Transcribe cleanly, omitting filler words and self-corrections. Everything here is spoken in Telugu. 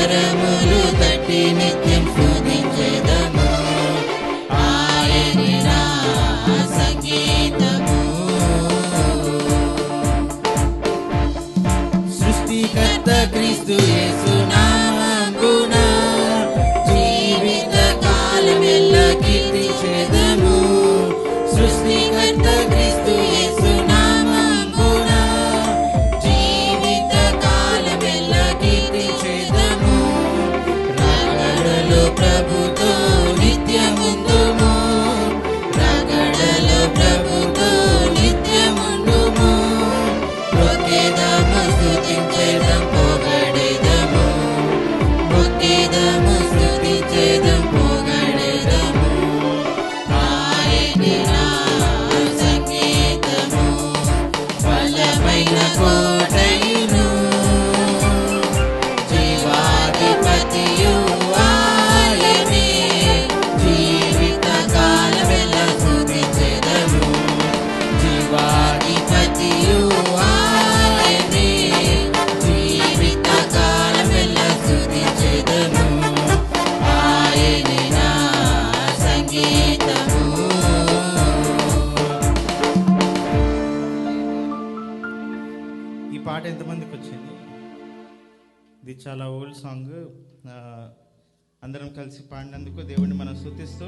కరములు తట్టి నిత్యం స్తుతించెదము. ఆయనే నా సంగీతము. సృష్టికర్త క్రీస్తు యేసు నామమున జీవిత కాలమెల్లా కీర్తించెదము. సృష్టికర్త క్రీస్తు యేసు నామమున జీవిత కాలమెల్లా కీర్తించెదము. రాకడలో ప్రభుతో నిత్యముందుము. రాకడలో ప్రభుతో నిత్యముందుము. మొక్కేదము స్తుతించెదం పొగడెదము. మొక్కేదము స్తుతించెదం పొగడెదము. ఆయనే నా సంగీతము. బలమైన కోటయును జీవాధిపతియు ఆయనే. జీవిత కాలమెల్లా స్తుతించెదము. జీవాధిపతియు ఆయనే. జీవిత కాలమెల్లా స్తుతించెదము. ఆయనే నా సంగీతము. ఈ పాట ఎంతమందికి వచ్చింది? ఇది చాలా ఓల్డ్ సాంగ్. అందరం కలిసి పాడినందుకు దేవుడిని మనం స్తుతిస్తూ